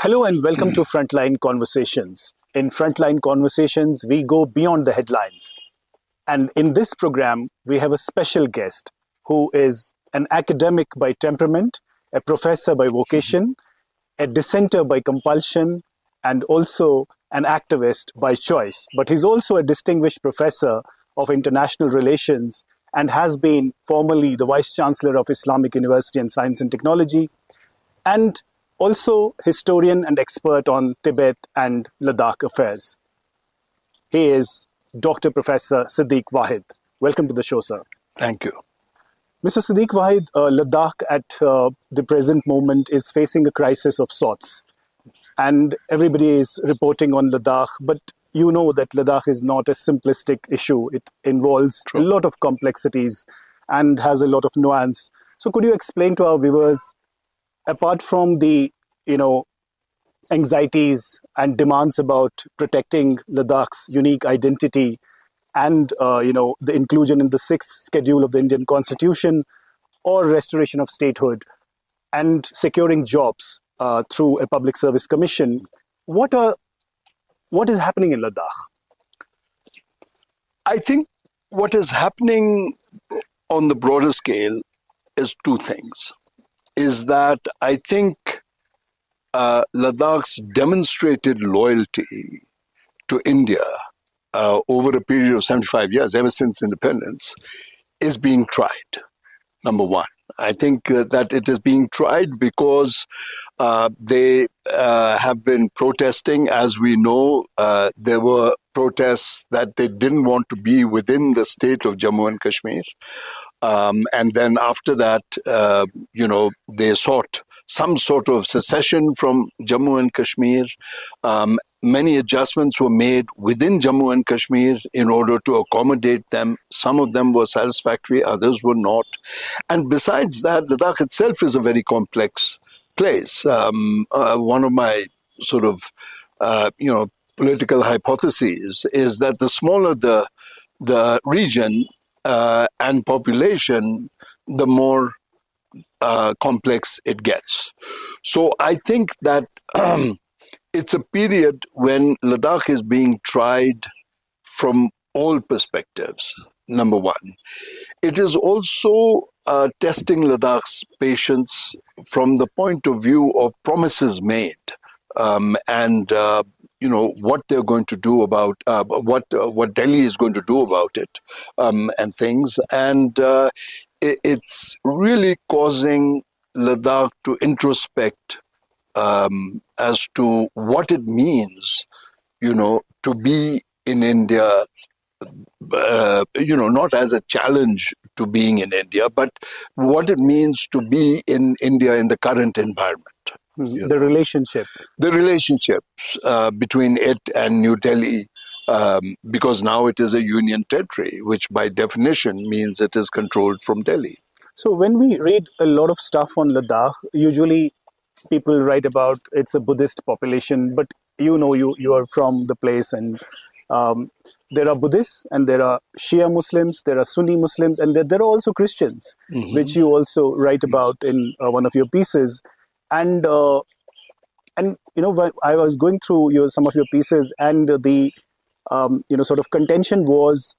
Hello and welcome to Frontline Conversations. In Frontline Conversations, we go beyond the headlines. And in this program, we have a special guest who is an academic by temperament, a professor by vocation, a dissenter by compulsion, and also an activist by choice. But he's also a distinguished professor of international relations and has been formerly the Vice Chancellor of Islamic University in Science and Technology, and also historian and expert on Tibet and Ladakh affairs. He is Dr. Professor Siddiq Wahid. Welcome to the show, sir. Thank you. Mr. Siddiq Wahid, Ladakh at the present moment is facing a crisis of sorts. And everybody is reporting on Ladakh, but you know that Ladakh is not a simplistic issue. It involves a lot of complexities and has a lot of nuance. So could you explain to our viewers, apart from the, anxieties and demands about protecting Ladakh's unique identity and, the inclusion in the 6th schedule of the Indian Constitution, or restoration of statehood and securing jobs through a public service commission, what is happening in Ladakh? I think what is happening on the broader scale is two things. Is that I think Ladakh's demonstrated loyalty to India over a period of 75 years, ever since independence, is being tried, number one. I think that it is being tried because they have been protesting. As we know, there were protests that they didn't want to be within the state of Jammu and Kashmir. And then after that, they sought some sort of secession from Jammu and Kashmir. Many adjustments were made within Jammu and Kashmir in order to accommodate them. Some of them were satisfactory, others were not. And besides that, Ladakh itself is a very complex place. One of my sort of, political hypotheses is that the smaller the region and population, the more complex it gets. So I think that it's a period when Ladakh is being tried from all perspectives, number one. It is also testing Ladakh's patience from the point of view of promises made and what they're going to do about what Delhi is going to do about it and things. And it's really causing Ladakh to introspect as to what it means, to be in India, not as a challenge to being in India, but what it means to be in India in the current environment. The relationship. The relationships between it and New Delhi, because now it is a union territory, which by definition means it is controlled from Delhi. So when we read a lot of stuff on Ladakh, usually people write about it's a Buddhist population, but you are from the place, and there are Buddhists and there are Shia Muslims, there are Sunni Muslims, and there are also Christians, which you also write about in one of your pieces. And I was going through some of your pieces, and the sort of contention was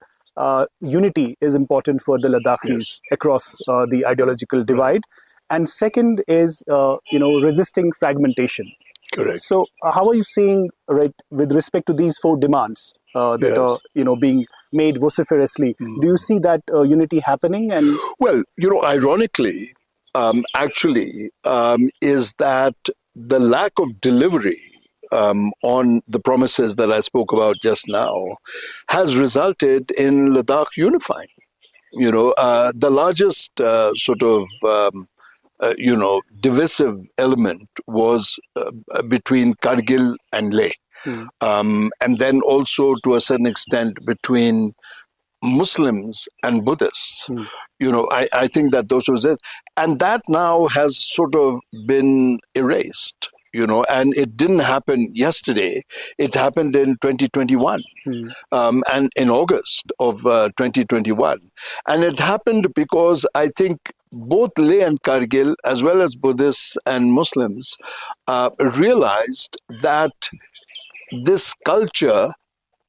unity is important for the Ladakhis across the ideological divide, and second is resisting fragmentation. Correct. So how are you seeing, right, with respect to these four demands that are being made vociferously? Do you see that unity happening? And well, ironically, is that the lack of delivery on the promises that I spoke about just now has resulted in Ladakh unifying. The largest divisive element was between Kargil and Leh. And then also to a certain extent between Muslims and Buddhists. I think that those was it. And that now has sort of been erased, and it didn't happen yesterday. It happened in 2021 and in August of 2021. And it happened because I think both Leh and Kargil, as well as Buddhists and Muslims, realized that this culture,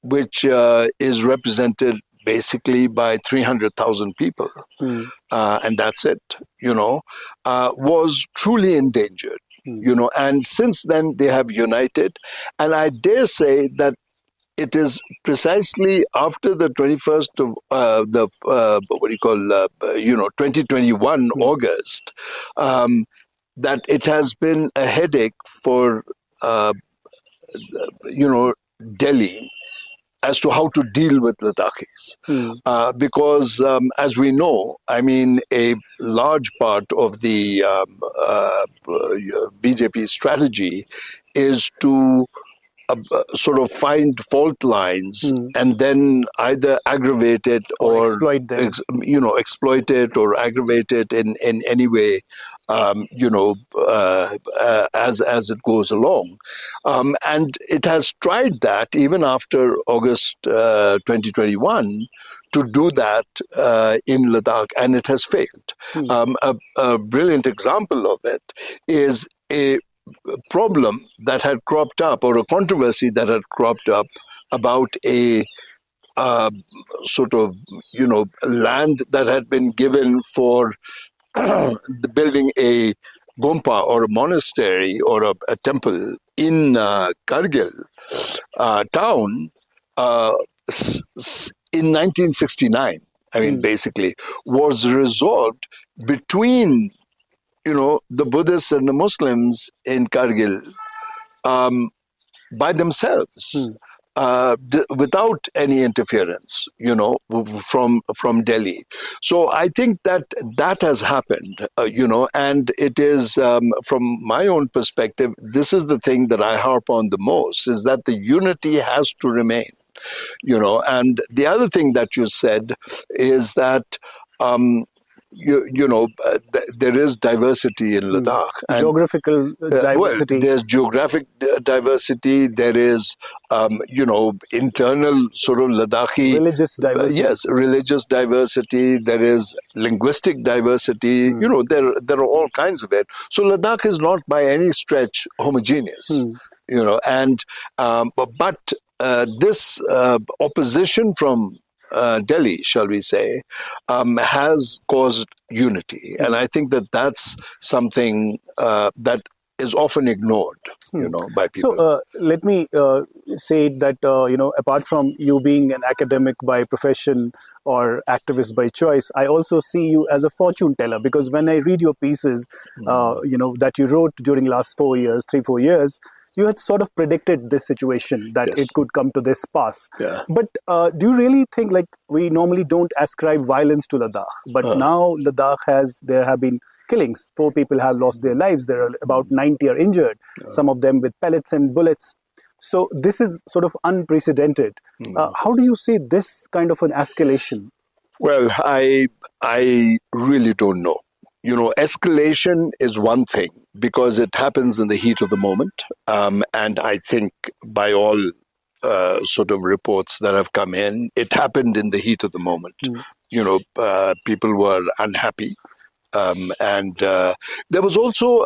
which is represented basically by 300,000 people, and that's it, was truly endangered. And since then they have united, and I dare say that it is precisely after the 21st of 2021 August, that it has been a headache for Delhi as to how to deal with Ladakhis. Because as we know, I mean, a large part of the BJP strategy is to sort of find fault lines and then either aggravate it or exploit them. Exploit it or aggravate it in any way, as it goes along. And it has tried that even after August 2021 to do that in Ladakh, and it has failed. A brilliant example of it is a problem that had cropped up, or a controversy that had cropped up about a sort of land that had been given for building a gompa or a monastery or a temple in Kargil town in 1969. I mean, basically, was resolved between the Buddhists and the Muslims in Kargil by themselves, without any interference, from Delhi. So I think that has happened, and it is, from my own perspective, this is the thing that I harp on the most, is that the unity has to remain, and the other thing that you said is that there is diversity in Ladakh. And, geographical diversity. Well, there's geographic diversity. There is, internal sort of Ladakhi. Religious diversity. Yes, religious diversity. There is linguistic diversity. There are all kinds of it. So Ladakh is not by any stretch homogeneous. And but this opposition from Delhi, shall we say, has caused unity. And I think that that's something that is often ignored, by people. So let me say that, apart from you being an academic by profession or activist by choice, I also see you as a fortune teller, because when I read your pieces, that you wrote during last 4 years, you had sort of predicted this situation, that it could come to this pass. Yeah. But do you really think, like, we normally don't ascribe violence to Ladakh, but now Ladakh there have been killings. 4 people have lost their lives. There are about 90 are injured, some of them with pellets and bullets. So this is sort of unprecedented. How do you see this kind of an escalation? Well, I really don't know. Escalation is one thing because it happens in the heat of the moment. And I think by all sort of reports that have come in, it happened in the heat of the moment. People were unhappy. And there was also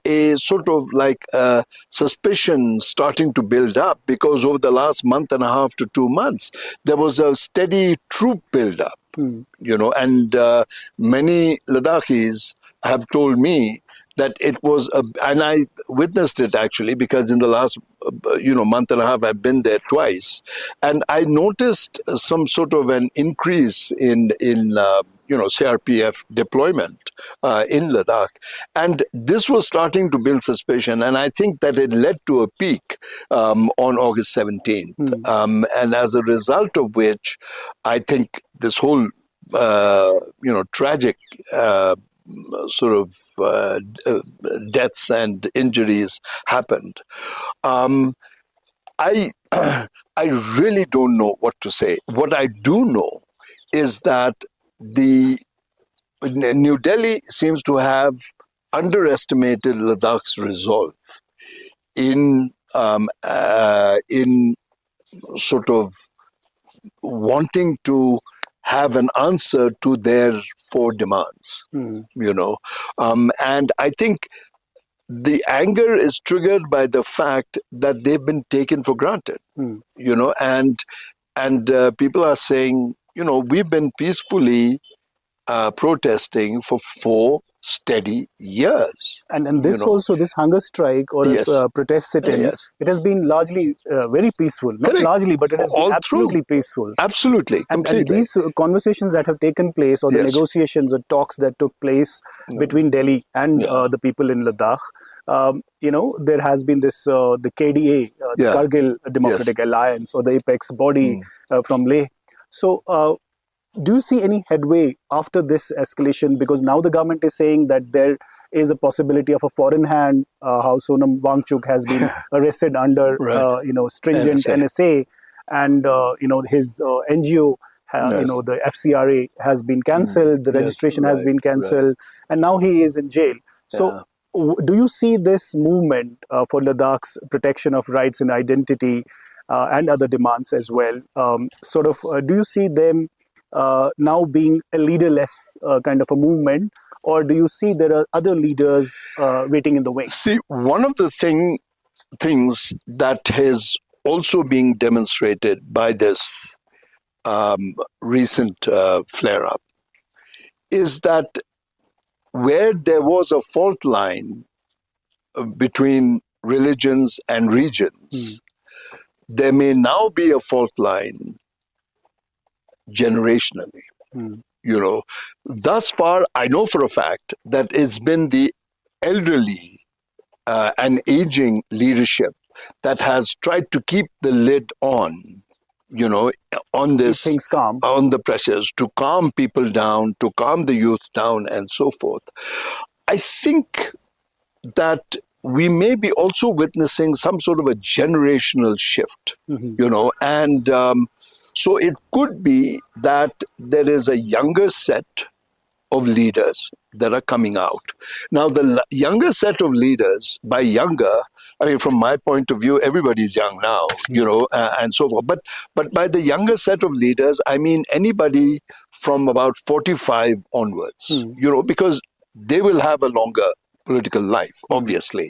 a sort of like suspicion starting to build up, because over the last month and a half to 2 months, there was a steady troop build-up. And many Ladakhis have told me that it was, and I witnessed it actually, because in the last, month and a half, I've been there twice, and I noticed some sort of an increase in CRPF deployment in Ladakh, and this was starting to build suspicion, and I think that it led to a peak on August 17th, and as a result of which, I think this whole tragic sort of deaths and injuries happened. I really don't know what to say. What I do know is that New Delhi seems to have underestimated Ladakh's resolve in sort of wanting to have an answer to their four demands, and I think the anger is triggered by the fact that they've been taken for granted, and people are saying, we've been peacefully protesting for 4 steady years. And this also, this hunger strike or protest sit-in, it has been largely very peaceful. Not largely, but it has been absolutely peaceful. Absolutely, and these conversations that have taken place, or the negotiations or talks that took place between Delhi and the people in Ladakh, there has been this, the KDA, the Kargil Democratic Alliance, or the apex body from Leh. So, do you see any headway after this escalation? Because now the government is saying that there is a possibility of a foreign hand, how Sonam Wangchuk has been arrested under, stringent NSA, and, his NGO, the FCRA has been cancelled, the registration has been cancelled, and now he is in jail. So, do you see this movement for Ladakh's protection of rights and identity and other demands as well? Do you see them now being a leaderless kind of a movement, or do you see there are other leaders waiting in the wings? See, one of the things that is also being demonstrated by this recent flare-up is that where there was a fault line between religions and regions, there may now be a fault line generationally. Thus far, I know for a fact that it's been the elderly and aging leadership that has tried to keep the lid on this, things calm, on the pressures, to calm people down, to calm the youth down, and so forth. I think that we may be also witnessing some sort of a generational shift, and so it could be that there is a younger set of leaders that are coming out. Now, the younger set of leaders, by younger, I mean, from my point of view, everybody's young now, and so forth. But by the younger set of leaders, I mean anybody from about 45 onwards, because they will have a longer political life, obviously,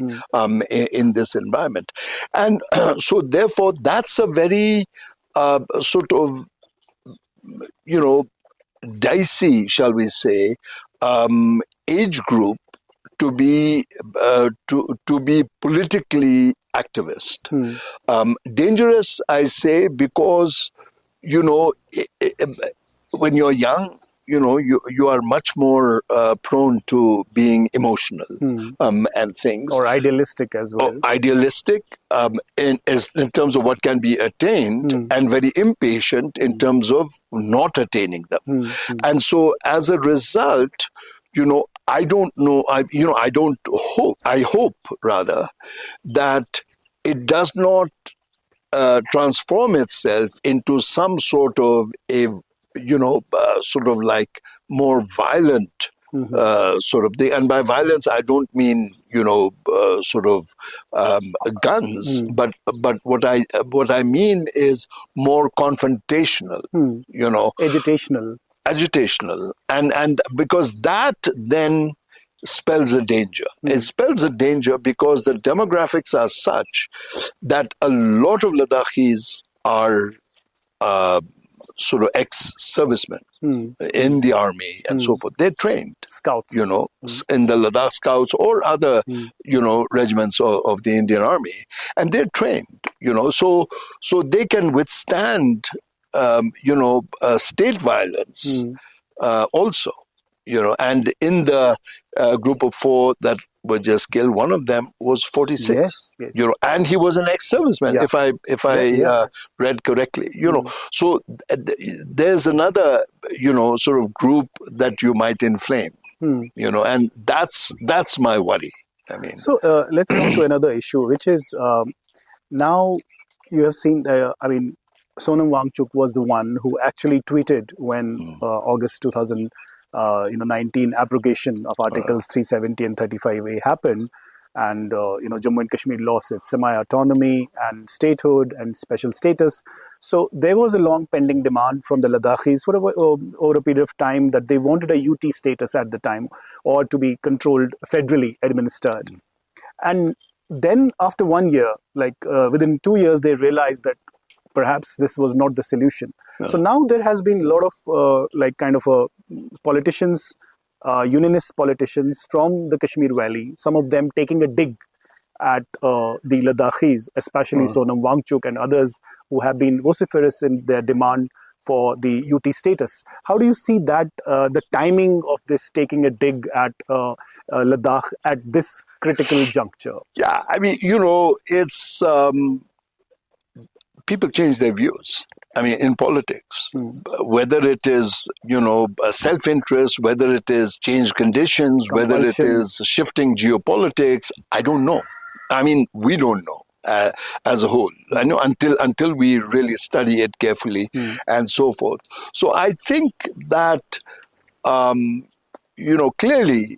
in this environment. And so, therefore, that's a very sort of, dicey, shall we say, age group to be politically activist. Dangerous, I say, because when you're young, you are much more prone to being emotional and things. Or idealistic as well. Idealistic in terms of what can be attained, and very impatient in terms of not attaining them. And so as a result, I don't know, I hope rather that it does not transform itself into some sort of a sort of like more violent sort of thing. And by violence, I don't mean, sort of guns, but what I mean is more confrontational, agitational. And because that then spells a danger. It spells a danger because the demographics are such that a lot of Ladakhis are sort of ex-servicemen in the army and so forth. They're trained. Scouts. In the Ladakh Scouts or other, regiments of the Indian Army. And they're trained, so they can withstand, state violence also, and in the group of 4 that were just killed, one of them was 46, and he was an ex-serviceman, if I read correctly, so there's another, sort of group that you might inflame, and that's my worry. I mean, so let's come to another issue, which is now you have seen, Sonam Wangchuk was the one who actually tweeted when August 2019 abrogation of Articles 370 and 35A happened. and Jammu and Kashmir lost its semi-autonomy and statehood and special status. So there was a long pending demand from the Ladakhis for over a period of time that they wanted a UT status at the time, or to be controlled, federally administered. And then after 1 year, within 2 years, they realized that perhaps this was not the solution. Yeah. So now there has been a lot of politicians, unionist politicians from the Kashmir Valley, some of them taking a dig at the Ladakhis, especially Sonam Wangchuk and others who have been vociferous in their demand for the UT status. How do you see that, the timing of this taking a dig at Ladakh at this critical juncture? Yeah, I mean, it's people change their views. I mean, in politics, whether it is, self-interest, whether it is changed conditions, whether it is shifting geopolitics, I don't know. I mean, we don't know as a whole. I know until we really study it carefully and so forth. So I think that, clearly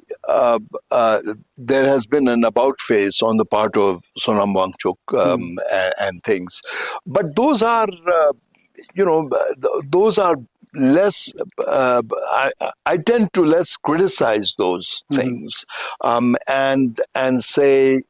there has been an about face on the part of Sonam Wangchuk and things. But those are, those are less, I tend to less criticize those things and say,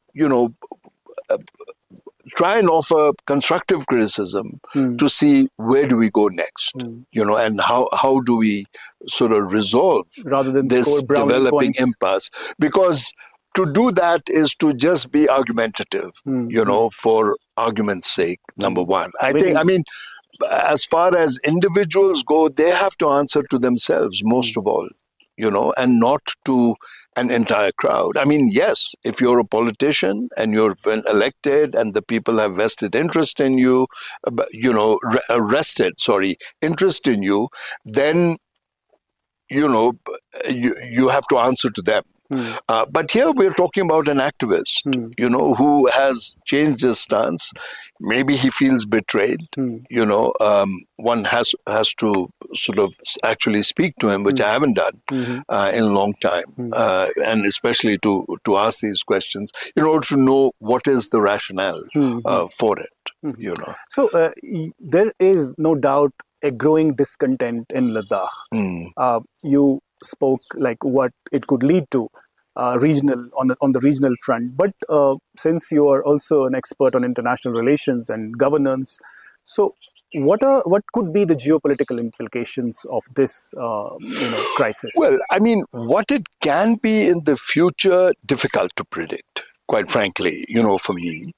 try and offer constructive criticism to see where do we go next, and how do we sort of resolve rather than this developing impasse. Because to do that is to just be argumentative, for argument's sake, number one. I mean, as far as individuals go, they have to answer to themselves most of all, and not to an entire crowd. I mean, yes, if you're a politician and you're elected and the people have vested interest in you, interest in you, then, you have to answer to them. But here we're talking about an activist, who has changed his stance. Maybe he feels betrayed. One has to sort of actually speak to him, which I haven't done in a long time, and especially to ask these questions in order to know what is the rationale for it. So there is no doubt a growing discontent in Ladakh. You spoke like what it could lead to regional on the regional front, but since you are also an expert on international relations and governance, so what could be the geopolitical implications of this crisis? Well, I mean, what it can be in the future, difficult to predict, quite frankly, for me.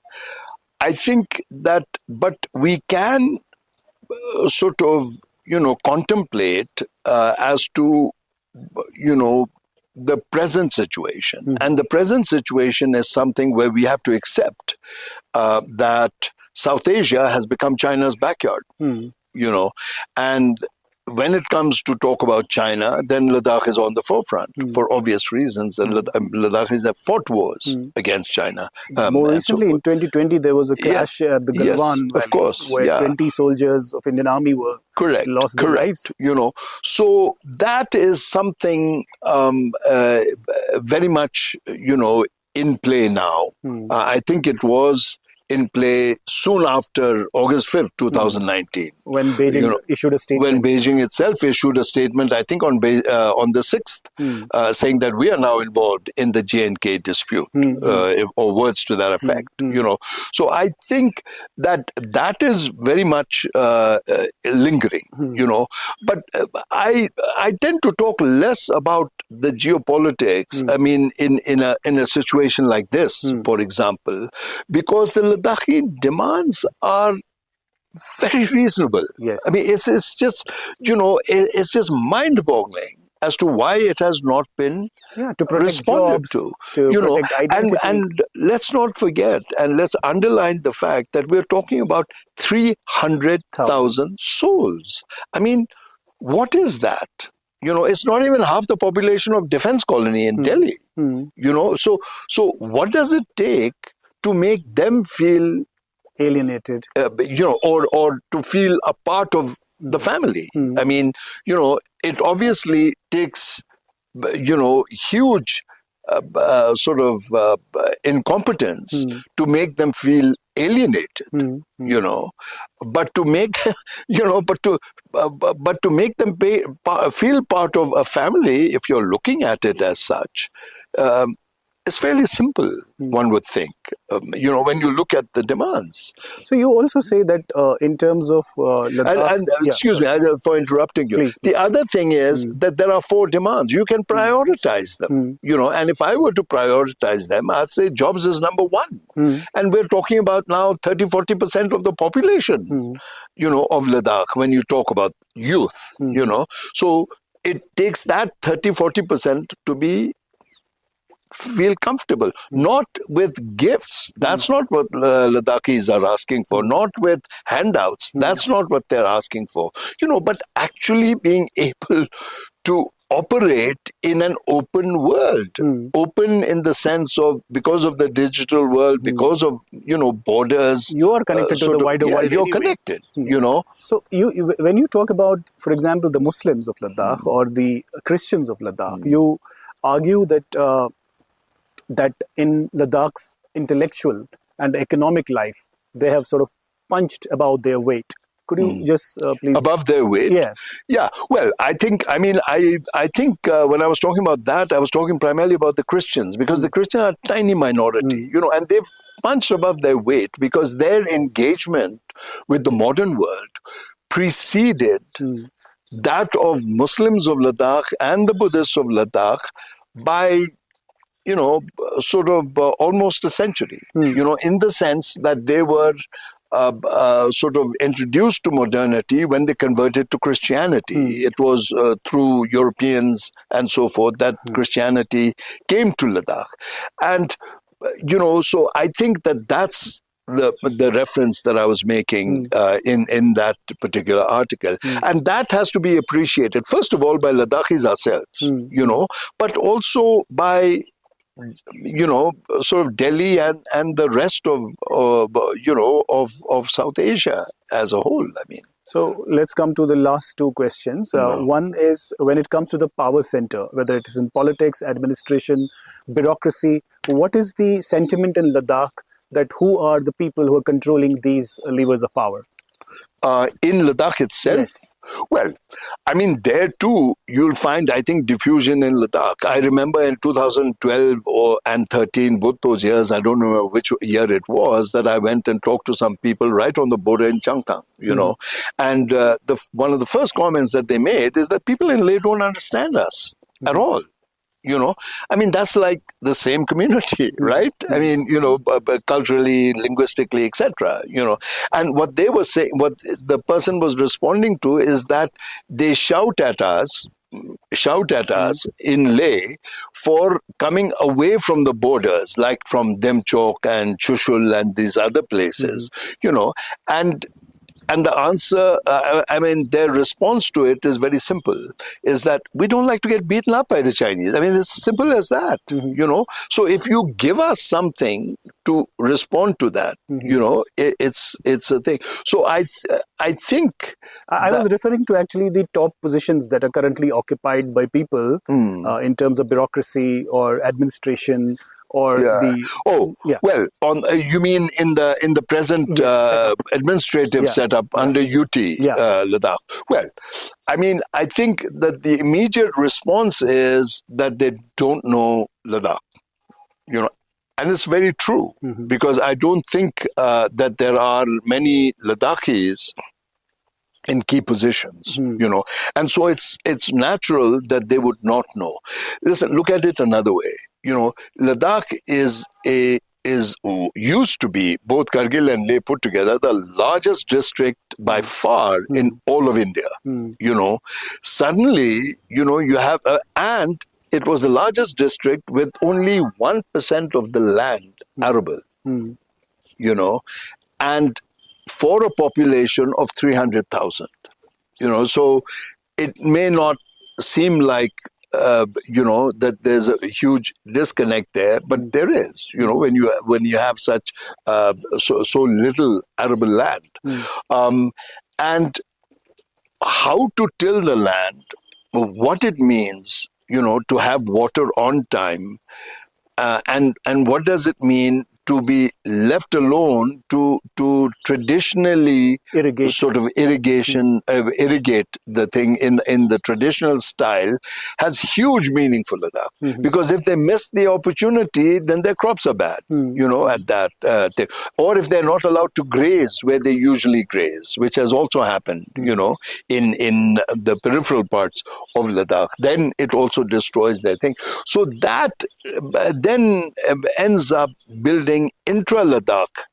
I think that, but we can sort of, contemplate as to, the present situation. And the present situation is something where we have to accept that South Asia has become China's backyard, and when it comes to talk about China, then Ladakh is on the forefront for obvious reasons. And Ladakhis have fought wars against China. More recently, in 2020, there was a clash at the Galwan Valley, of course, where 20 soldiers of Indian Army were lost their lives. So that is something very much, in play now. I think it was in play soon after August 5th, 2019. When Beijing issued a statement. When Beijing itself issued a statement, I think on the 6th, saying that we are now involved in the J&K dispute, or words to that effect. So I think that is very much lingering, But I tend to talk less about the geopolitics, I mean, in a situation like this, for example, because the Ladakhi demands are very reasonable. Yes. I mean, it's just, it's just mind-boggling as to why it has not been responded to. And let's not forget, and let's underline the fact that we're talking about 300,000 souls. I mean, what is that? It's not even half the population of Defense Colony in Delhi. So what does it take to make them feel alienated, or to feel a part of the family? I mean, it obviously takes, huge sort of incompetence to make them feel alienated, but to make, but to make them feel part of a family, if you're looking at it as such, it's fairly simple, one would think, when you look at the demands. So you also say that in terms of excuse me for interrupting you. Please. The other thing is that there are 4 demands. You can prioritize them, and if I were to prioritize them, I'd say jobs is number 1. And we're talking about now 30-40% of the population, of Ladakh when you talk about youth, So it takes that 30-40% to feel comfortable, not with gifts. That's not what Ladakhis are asking for, not with handouts. That's not what they're asking for, but actually being able to operate in an open world, open in the sense of, because of the digital world, because of, borders. You are connected to the wider world. You're connected, So when you talk about, for example, the Muslims of Ladakh or the Christians of Ladakh, you argue that that in Ladakh's intellectual and economic life, they have sort of punched above their weight. Could you just please... Above their weight? Yes. Yeah. Well, I think when I was talking about that, I was talking primarily about the Christians, because the Christians are a tiny minority, and they've punched above their weight because their engagement with the modern world preceded that of Muslims of Ladakh and the Buddhists of Ladakh by sort of almost a century, in the sense that they were sort of introduced to modernity when they converted to Christianity. It was through Europeans and so forth that Christianity came to Ladakh. And, so I think that that's the reference that I was making in that particular article. And that has to be appreciated, first of all, by Ladakhis ourselves, but also by sort of Delhi and the rest of South Asia as a whole. I mean. So let's come to the last 2 questions. One is, when it comes to the power center, whether it is in politics, administration, bureaucracy, what is the sentiment in Ladakh that who are the people who are controlling these levers of power? In Ladakh itself? Yes. Well, I mean, there too, you'll find, I think, diffusion in Ladakh. I remember in 2012 and 13, both those years, I don't know which year it was, that I went and talked to some people right on the border in Changtang, And one of the first comments that they made is that people in Leh don't understand us at all. I mean, that's like the same community, right? I mean, culturally, linguistically, etc. And what they were saying, what the person was responding to is that they shout at us in Leh for coming away from the borders, like from Demchok and Chushul and these other places, and the answer, their response to it is very simple, is that we don't like to get beaten up by the Chinese. I mean, it's as simple as that, So if you give us something to respond to that, it's a thing. So I think... I was referring to actually the top positions that are currently occupied by people in terms of bureaucracy or administration, or well, you mean in the present administrative setup under UT Ladakh? Well, I mean, I think that the immediate response is that they don't know Ladakh, and it's very true, because I don't think that there are many Ladakhis in key positions, and so it's natural that they would not know. Listen, look at it another way. Ladakh used to be, both Kargil and Leh put together, the largest district by far in all of India. Suddenly, you have, and it was the largest district with only 1% of the land arable. And for a population of 300,000, so it may not seem like, that there's a huge disconnect there, but there is, when you have such, so little arable land. And how to till the land, what it means, to have water on time. And what does it mean to be left alone to traditionally Irrigate. sort of irrigate the thing in the traditional style has huge meaning for Ladakh. Because if they miss the opportunity, then their crops are bad, at that thing. Or if they're not allowed to graze where they usually graze, which has also happened, in the peripheral parts of Ladakh, then it also destroys their thing. So that then ends up building intra-Ladakh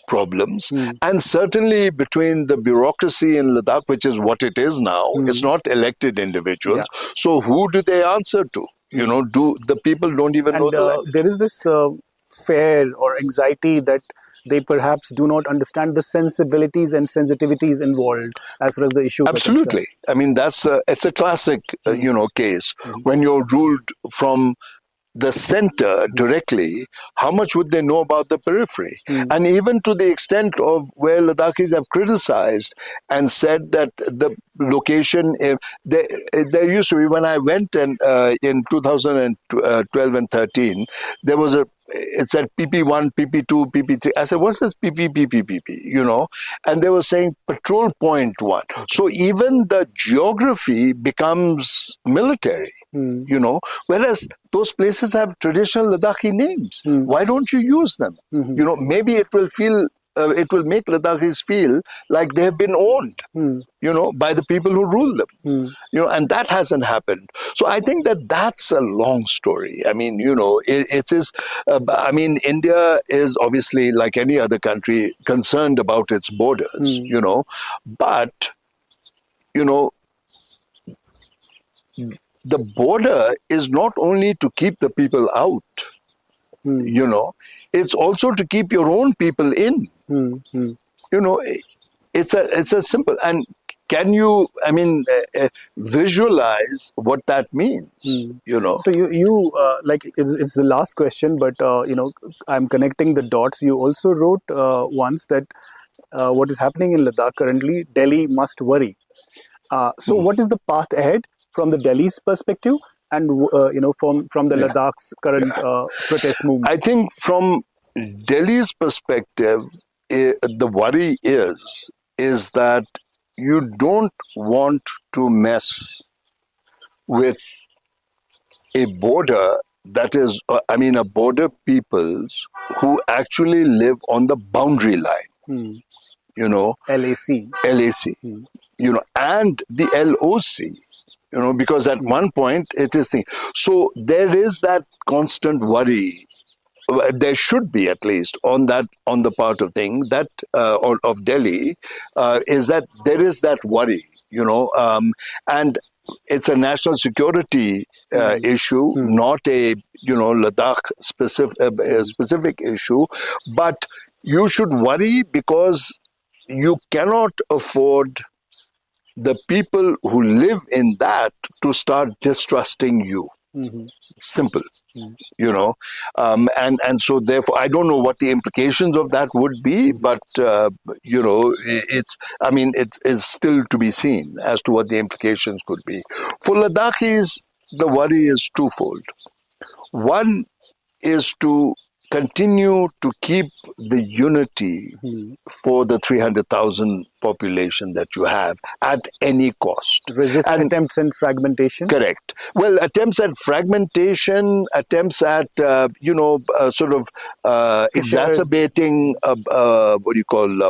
problems, and certainly between the bureaucracy in Ladakh, which is what it is now. It's not elected individuals. Yeah. So who do they answer to? Do the people don't even know the language? There is this fear or anxiety that they perhaps do not understand the sensibilities and sensitivities involved as far as the issue. Absolutely. I mean, it's a classic, case. When you're ruled from the center directly, how much would they know about the periphery? And even to the extent of where Ladakhis have criticized and said that the location, there used to be, when I went and in 2012 and 13, there was it said PP1, PP2, PP3. I said, what's this PP? And they were saying patrol point 1. So even the geography becomes military, whereas those places have traditional Ladakhi names. Why don't you use them? Maybe it will make Ladakhis feel like they have been owned, by the people who rule them. And that hasn't happened. So I think that's a long story. I mean, it is, India is obviously, like any other country, concerned about its borders, but, the border is not only to keep the people out, it's also to keep your own people in. It's a simple, and can you, visualize what that means? So you like it's the last question, but I'm connecting the dots. You also wrote once that what is happening in Ladakh currently, Delhi must worry. So what is the path ahead from the Delhi's perspective, and from the Ladakh's current protest movement? I think from Delhi's perspective, the worry is that you don't want to mess with a border that is, a border peoples who actually live on the boundary line. LAC. And the LOC, because at one point it is thing. So there is that constant worry. There should be, at least on the part of thing that of Delhi, is that there is that worry, and it's a national security issue, not a Ladakh specific issue, but you should worry because you cannot afford the people who live in that to start distrusting you. Simple. And so therefore I don't know what the implications of that would be, but it's still to be seen as to what the implications could be. For Ladakhis, the worry is twofold. One is to continue to keep the unity for the 300,000 population that you have at any cost. Resist attempts at fragmentation? Correct. Well, attempts at fragmentation, attempts at, exacerbating,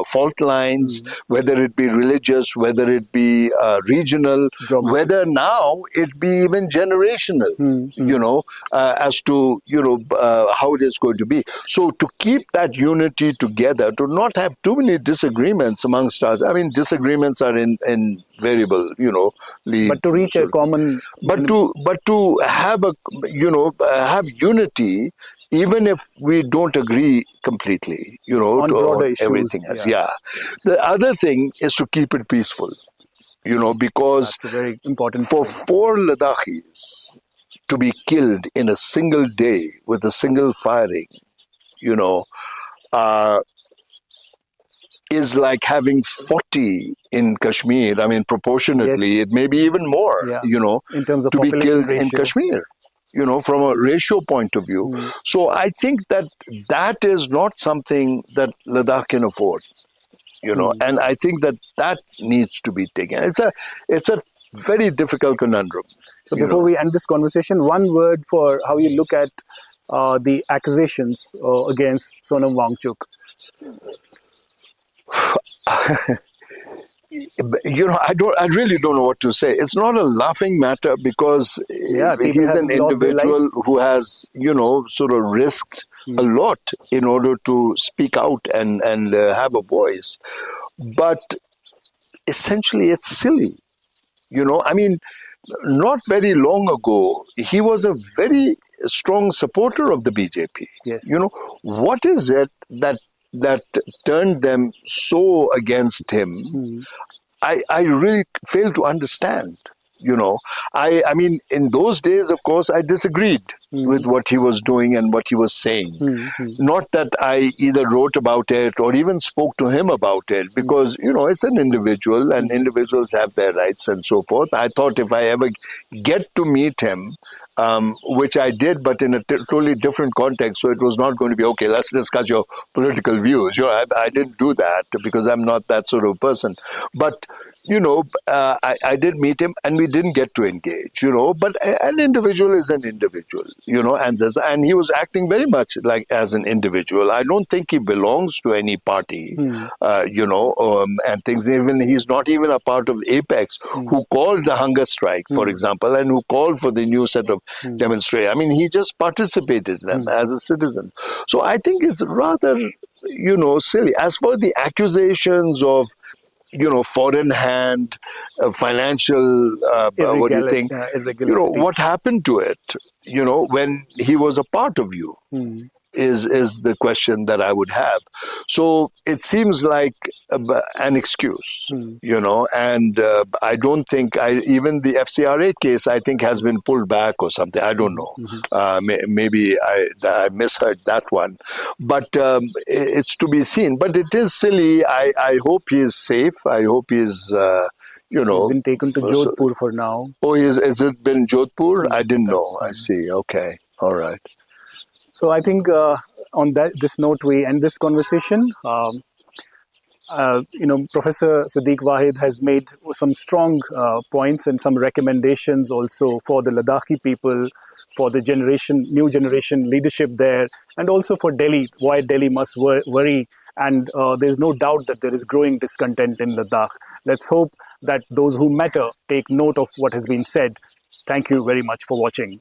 fault lines, whether it be religious, whether it be regional, whether now it be even generational, as to, how it is going to be. So to keep that unity together, to not have too many disagreements amongst us. I mean, disagreements are invariable, but to reach a common, but to have have unity, even if we don't agree completely, on broader issues, everything else. Yeah. The other thing is to keep it peaceful, because that's a very important for 4 Ladakhis to be killed in a single day with a single firing, is like having 40 in Kashmir. I mean, proportionately, it may be even more, in terms of to be population killed in ratio. Kashmir, from a ratio point of view. So I think that is not something that Ladakh can afford, and I think that needs to be taken. It's a very difficult conundrum. So before we end this conversation, one word for how you look at the accusations against Sonam Wangchuk. I really don't know what to say. It's not a laughing matter because he's an individual who has, sort of risked a lot in order to speak out and have a voice. But essentially, it's silly. I mean, not very long ago, he was a very strong supporter of the BJP. Yes. What is it that turned them so against him? I really fail to understand. I mean, in those days, of course, I disagreed with what he was doing and what he was saying. Not that I either wrote about it or even spoke to him about it, because, it's an individual and individuals have their rights and so forth. I thought if I ever get to meet him, which I did, but in a totally different context, so it was not going to be, okay, let's discuss your political views. I didn't do that because I'm not that sort of person. But I did meet him and we didn't get to engage, but an individual is an individual, and he was acting very much like as an individual. I don't think he belongs to any party, and things. Even he's not even a part of Apex, who called the hunger strike, for example, and who called for the new set of demonstration. I mean, he just participated in them as a citizen. So I think it's rather, silly. As for the accusations of, foreign hand, financial, what do you think? What happened to it, when he was a part of you, is the question that I would have. So it seems like an excuse, and I don't think, even the FCRA case, I think, has been pulled back or something. I don't know. Maybe I misheard that one. But it's to be seen. But it is silly. I hope he is safe. I hope he is... He's been taken to Jodhpur for now. Oh, has it been Jodhpur? I didn't know. I see. Okay. All right. So I think on this note, we end this conversation. Professor Siddiq Wahid has made some strong points and some recommendations also for the Ladakhi people, for the new generation leadership there, and also for Delhi, why Delhi must worry. And there's no doubt that there is growing discontent in Ladakh. Let's hope that those who matter take note of what has been said. Thank you very much for watching.